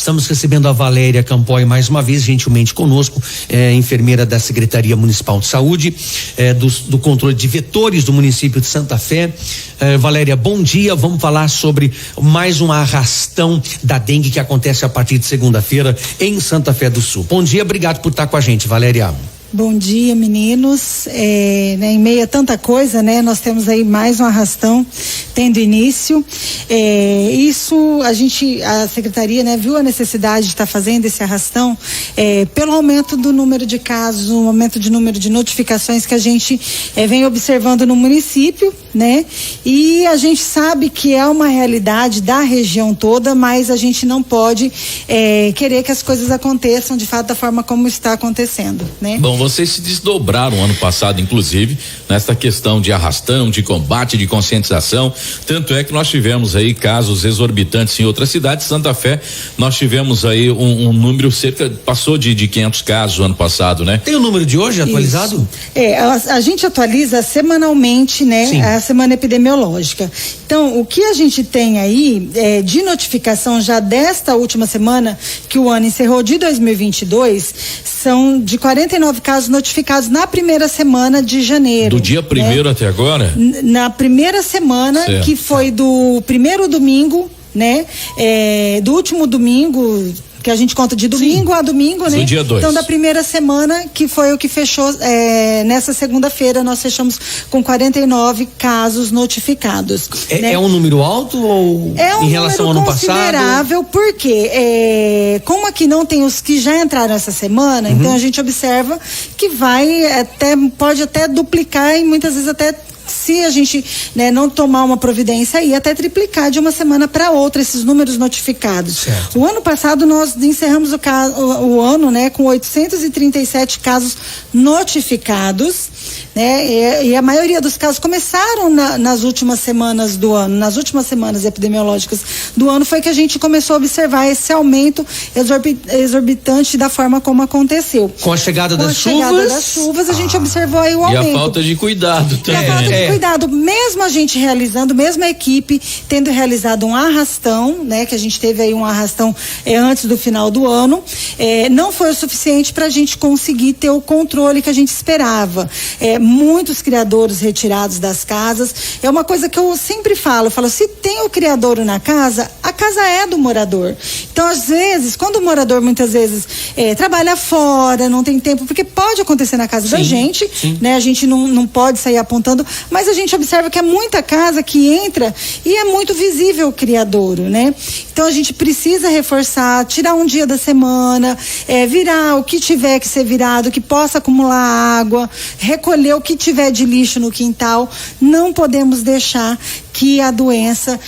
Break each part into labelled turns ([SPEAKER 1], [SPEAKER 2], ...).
[SPEAKER 1] Estamos recebendo a Valéria Campoy mais uma vez, gentilmente conosco, enfermeira da Secretaria Municipal de Saúde, do controle de vetores do município de Santa Fé. Valéria, bom dia. Vamos falar sobre mais um arrastão da dengue que acontece a partir de segunda-feira em Santa Fé do Sul. Bom dia, obrigado por estar com a gente, Valéria.
[SPEAKER 2] Bom dia, meninos. Em meio a tanta coisa, né? Nós temos aí mais um arrastão tendo início. A secretaria, né, viu a necessidade de estar fazendo esse arrastão pelo aumento do número de casos, o aumento de número de notificações que a gente vem observando no município, né? E a gente sabe que é uma realidade da região toda, mas a gente não pode querer que as coisas aconteçam de fato da forma como está acontecendo, né?
[SPEAKER 3] Bom, vocês se desdobraram ano passado, inclusive, nessa questão de arrastão, de combate, de conscientização. Tanto é que nós tivemos aí casos exorbitantes em outras cidades. Santa Fé, nós tivemos aí um número passou de 500 casos ano passado, né?
[SPEAKER 1] Tem o número de hoje atualizado?
[SPEAKER 2] A gente atualiza semanalmente, né? Sim. A semana epidemiológica. Então, o que a gente tem aí de notificação já desta última semana, que o ano encerrou, de 2022, são de 49 casos notificados na primeira semana de janeiro.
[SPEAKER 3] Do dia 1º até agora?
[SPEAKER 2] Na primeira semana, certo, que foi do primeiro domingo, né? Do último domingo, que a gente conta de domingo, sim, a domingo, né?
[SPEAKER 3] Do dia 2.
[SPEAKER 2] Então, da primeira semana, que foi o que fechou, nessa segunda-feira, nós fechamos com 49 casos notificados.
[SPEAKER 1] É um número alto ou em relação ao ano passado? É um número considerável, porque como aqui não tem os que já entraram essa semana, então a gente observa que pode até duplicar e muitas vezes até, se a gente, né, não tomar uma providência aí, até triplicar de uma semana para outra esses números notificados. Certo. O ano passado nós encerramos o ano, né, com 837 casos notificados, né, e a maioria dos casos começaram nas últimas semanas do ano, nas últimas semanas epidemiológicas do ano, foi que a gente começou a observar esse aumento exorbitante da forma como aconteceu. Com a chegada das chuvas,
[SPEAKER 2] a gente observou aí o aumento.
[SPEAKER 3] E a falta de cuidado também.
[SPEAKER 2] Cuidado, mesmo a gente realizando, mesmo a equipe tendo realizado um arrastão, né, que a gente teve aí um arrastão antes do final do ano, não foi o suficiente para a gente conseguir ter o controle que a gente esperava. Muitos criadouros retirados das casas, é uma coisa que eu sempre falo, se tem o criadouro na casa, a casa é do morador. Então, às vezes, quando o morador muitas vezes trabalha fora, não tem tempo, porque pode acontecer na casa, sim, da gente, sim, né? A gente não pode sair apontando, mas a gente observa que é muita casa que entra e é muito visível o criadouro, né? Então a gente precisa reforçar, tirar um dia da semana, virar o que tiver que ser virado, que possa acumular água, recolher o que tiver de lixo no quintal. Não podemos deixar que a doença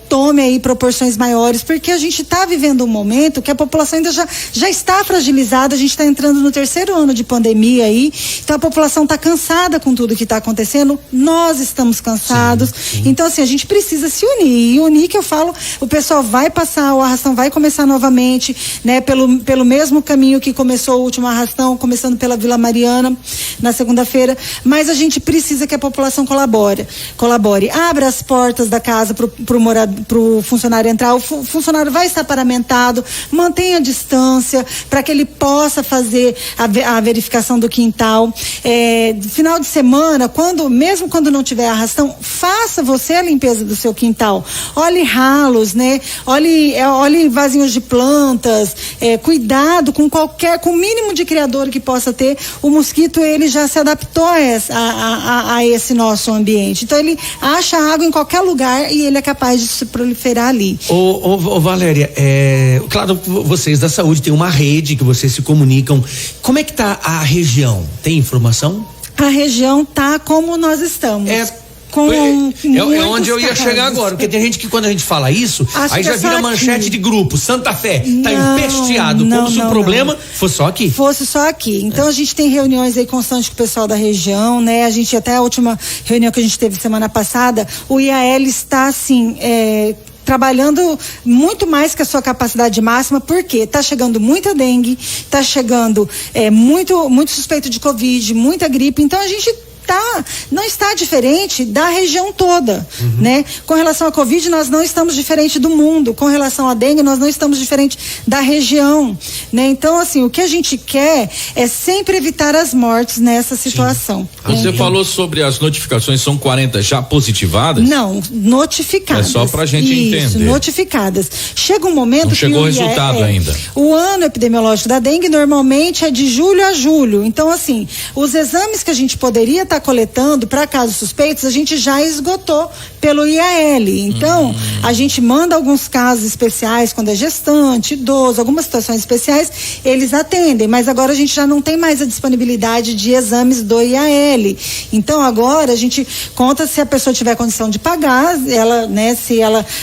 [SPEAKER 2] tome aí proporções maiores, porque a gente está vivendo um momento que a população ainda já está fragilizada, a gente está entrando no 3º ano de pandemia aí, então a população está cansada com tudo que está acontecendo, nós estamos cansados, sim, sim. Então assim, a gente precisa se unir, e unir que eu falo, o pessoal vai passar, o arrastão vai começar novamente, né, pelo mesmo caminho que começou o último arrastão, começando pela Vila Mariana, na segunda-feira, mas a gente precisa que a população colabore, abra as portas da casa pro funcionário entrar, o funcionário vai estar paramentado, mantenha a distância para que ele possa fazer a verificação do quintal. Final de semana, mesmo quando não tiver arrastão, faça você a limpeza do seu quintal, olhe ralos, né? Olhe vasinhos de plantas, cuidado com o mínimo de criador que possa ter. O mosquito, ele já se adaptou a esse nosso ambiente, então ele acha água em qualquer lugar e ele é capaz de se proliferar ali.
[SPEAKER 1] Valéria, claro, vocês da saúde têm uma rede que vocês se comunicam. Como é que tá a região? Tem informação?
[SPEAKER 2] A região tá como nós estamos.
[SPEAKER 1] Onde eu ia chegar agora, porque tem gente que quando a gente fala isso, aí já vira manchete de grupo, Santa Fé, tá empesteado, como se o problema fosse só aqui.
[SPEAKER 2] Fosse só aqui. Então a gente tem reuniões aí constantes com o pessoal da região, né? A gente, até a última reunião que a gente teve semana passada, o IAL está assim, trabalhando muito mais que a sua capacidade máxima, porque está chegando muita dengue, está chegando muito suspeito de Covid, muita gripe, então a gente
[SPEAKER 1] não está diferente da região toda, né? Com relação à Covid, nós não estamos diferente do mundo. Com relação à dengue, nós não estamos diferente da região, né? Então, assim, o que a gente quer é sempre evitar as mortes nessa situação.
[SPEAKER 3] Você falou sobre as notificações, são 40 já positivadas?
[SPEAKER 1] Não, notificadas.
[SPEAKER 3] É só pra gente entender.
[SPEAKER 1] Notificadas. Chega um momento
[SPEAKER 3] não chegou o resultado ainda.
[SPEAKER 1] O ano epidemiológico da dengue normalmente é de julho a julho. Então, assim, os exames que a gente poderia estar coletando para casos suspeitos, a gente já esgotou pelo IAL. Então, a gente manda alguns casos especiais, quando é gestante, idoso, algumas situações especiais, eles atendem, mas agora a gente já não tem mais a disponibilidade de exames do IAL. Então, agora a gente conta se a pessoa tiver condição de pagar, ela, né,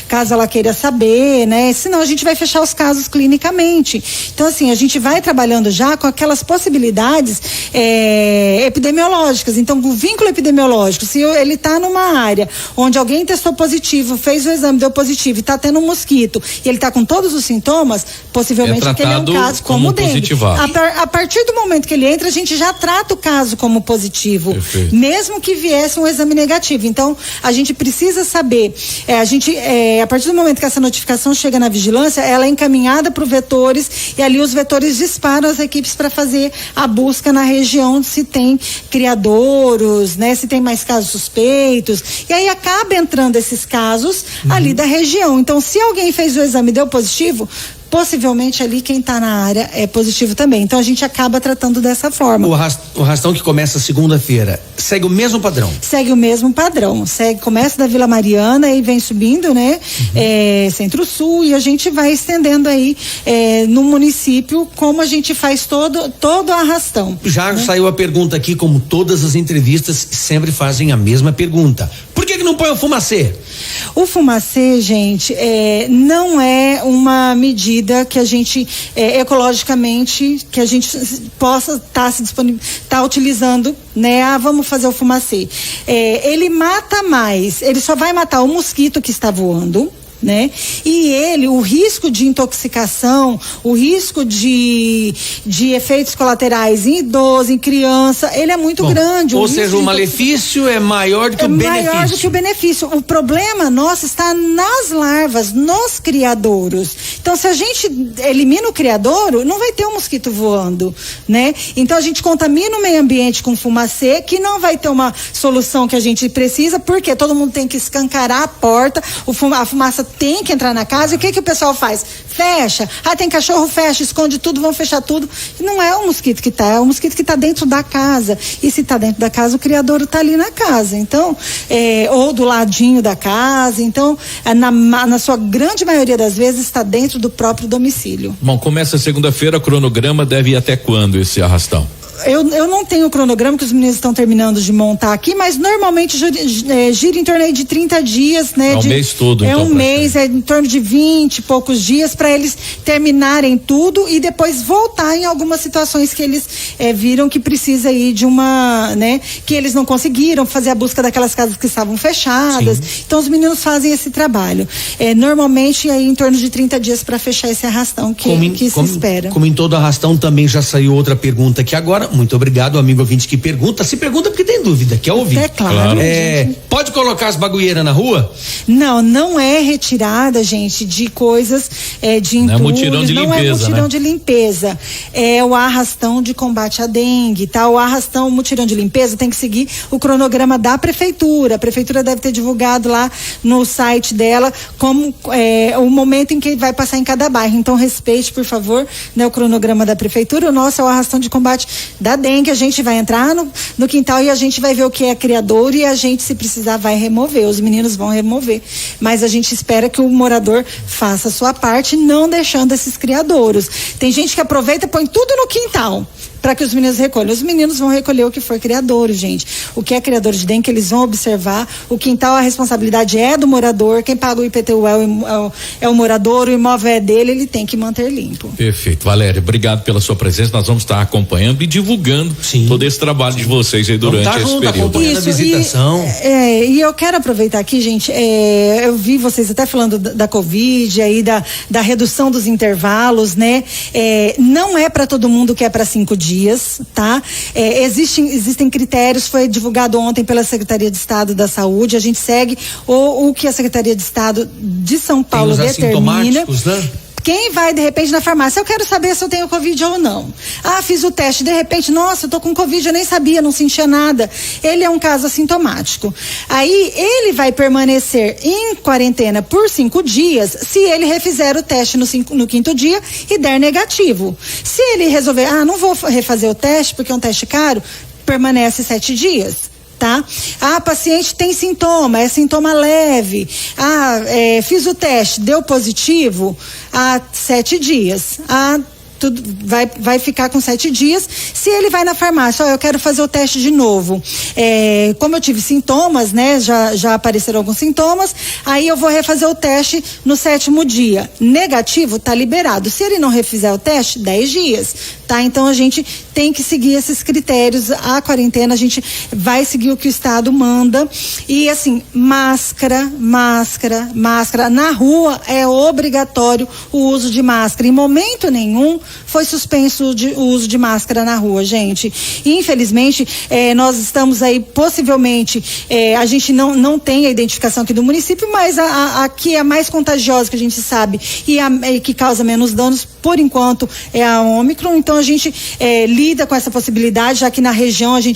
[SPEAKER 1] caso ela queira saber, né, senão a gente vai fechar os casos clinicamente. Então, assim, a gente vai trabalhando já com aquelas possibilidades epidemiológicas. Então, o vínculo epidemiológico, se ele está numa área onde alguém testou positivo, fez o exame, deu positivo e está tendo um mosquito e ele está com todos os sintomas, possivelmente aquele é um caso como dengue. A partir do momento que ele entra, a gente já trata o caso como positivo.
[SPEAKER 3] Perfeito.
[SPEAKER 1] Mesmo que viesse um exame negativo. Então, a gente precisa saber, a partir do momento que essa notificação chega na vigilância, ela é encaminhada para os vetores e ali os vetores disparam as equipes para fazer a busca na região se tem criadouros, né? Se tem mais casos suspeitos, e aí acaba entrando esses casos ali da região. Então, se alguém fez o exame e deu positivo, possivelmente ali quem está na área é positivo também. Então a gente acaba tratando dessa forma.
[SPEAKER 4] O arrastão que começa segunda-feira segue o mesmo padrão?
[SPEAKER 1] Segue o mesmo padrão. Começa da Vila Mariana e vem subindo, né? Centro-Sul, e a gente vai estendendo aí no município como a gente faz todo o arrastão.
[SPEAKER 4] Já saiu a pergunta aqui, como todas as entrevistas sempre fazem a mesma pergunta. Por que não põe o fumacê?
[SPEAKER 1] O fumacê, gente, não é uma medida que a gente, ecologicamente, que a gente possa estar utilizando, né? Vamos fazer o fumacê. Ele mata mais, ele só vai matar o mosquito que está voando, né? E o risco de intoxicação, o risco de efeitos colaterais em idoso, em criança, ele é muito grande.
[SPEAKER 4] Ou seja, o malefício é maior do que o benefício.
[SPEAKER 1] É maior do que o benefício. O problema nosso está nas larvas, nos criadouros. Então, se a gente elimina o criadouro, não vai ter um mosquito voando, né? Então, a gente contamina o meio ambiente com fumacê, que não vai ter uma solução que a gente precisa, porque todo mundo tem que escancarar a porta, a fumaça tem que entrar na casa, e o que o pessoal faz? Fecha. Tem cachorro, fecha, esconde tudo, vão fechar tudo. E não é o mosquito que está, é o mosquito que está dentro da casa. E se está dentro da casa, o criadouro está ali na casa. Então, ou do ladinho da casa. Então, na sua grande maioria das vezes, está dentro do próprio domicílio.
[SPEAKER 3] Bom, começa segunda-feira, cronograma deve ir até quando esse arrastão?
[SPEAKER 1] Eu não tenho o cronograma que os meninos estão terminando de montar aqui, mas normalmente gira em torno aí de 30 dias, né?
[SPEAKER 3] É um mês todo, então.
[SPEAKER 1] É um mês, é em torno de 20 e poucos dias para eles terminarem tudo e depois voltar em algumas situações que eles viram que precisa aí de uma, né? Que eles não conseguiram fazer a busca daquelas casas que estavam fechadas. Sim. Então os meninos fazem esse trabalho. Normalmente aí em torno de 30 dias para fechar esse arrastão que se espera.
[SPEAKER 4] Como em todo arrastão também já saiu outra pergunta aqui agora. Muito obrigado, amigo ouvinte que pergunta. Se pergunta porque tem dúvida, quer ouvir?
[SPEAKER 1] É claro.
[SPEAKER 4] Pode colocar as bagueiras na rua?
[SPEAKER 1] Não é retirada, gente, de coisas de entulhos.
[SPEAKER 3] Não é mutirão de limpeza,
[SPEAKER 1] não é mutirão de limpeza. É o arrastão de combate à dengue, tá? O mutirão de limpeza tem que seguir o cronograma da prefeitura. A prefeitura deve ter divulgado lá no site dela como o momento em que vai passar em cada bairro. Então respeite, por favor, né, o cronograma da prefeitura. O nosso é o arrastão de combate da dengue. A gente vai entrar no quintal e a gente vai ver o que é criadouro e a gente, se precisar, vai remover. Os meninos vão remover. Mas a gente espera que o morador faça a sua parte, não deixando esses criadouros. Tem gente que aproveita e põe tudo no quintal para que os meninos recolham. Os meninos vão recolher o que for criadouro, gente. O que é criador de dengue, eles vão observar. O quintal, a responsabilidade é do morador. Quem paga o IPTU é o morador, o imóvel é dele, ele tem que manter limpo.
[SPEAKER 3] Perfeito. Valéria, obrigado pela sua presença. Nós vamos estar acompanhando e divulgando todo esse trabalho de vocês aí durante esse período.
[SPEAKER 4] Acompanhando a visitação.
[SPEAKER 1] E eu quero aproveitar aqui, gente, eu vi vocês até falando da Covid, aí da redução dos intervalos, né? Não é para todo mundo que é para 5 dias. dias, tá? Existem critérios, foi divulgado ontem pela Secretaria de Estado da Saúde, a gente segue o que a Secretaria de Estado de São Paulo determina.
[SPEAKER 4] Né?
[SPEAKER 1] Quem vai, de repente, na farmácia, eu quero saber se eu tenho Covid ou não. Fiz o teste, de repente, nossa, eu tô com Covid, eu nem sabia, não sentia nada. Ele é um caso assintomático. Aí, ele vai permanecer em quarentena por 5 dias, se ele refizer o teste no 5º dia e der negativo. Se ele resolver, não vou refazer o teste, porque é um teste caro, permanece 7 dias. Tá? Paciente tem sintoma, é sintoma leve. Fiz o teste, deu positivo, 7 dias. Tudo vai ficar com 7 dias. Se ele vai na farmácia, eu quero fazer o teste de novo. Como eu tive sintomas, né? Já apareceram alguns sintomas. Aí eu vou refazer o teste no 7º dia. Negativo, tá liberado. Se ele não refizer o teste, 10 dias. Tá? Então a gente tem que seguir esses critérios. A quarentena, a gente vai seguir o que o Estado manda. E assim, máscara. Na rua é obrigatório o uso de máscara. Em momento nenhum foi suspenso o uso de máscara na rua, gente. E, infelizmente, nós estamos aí, possivelmente, a gente não tem a identificação aqui do município, mas a que é a mais contagiosa que a gente sabe e que causa menos danos, por enquanto, é a Ômicron. Então, a gente lida com essa possibilidade, já que na região a gente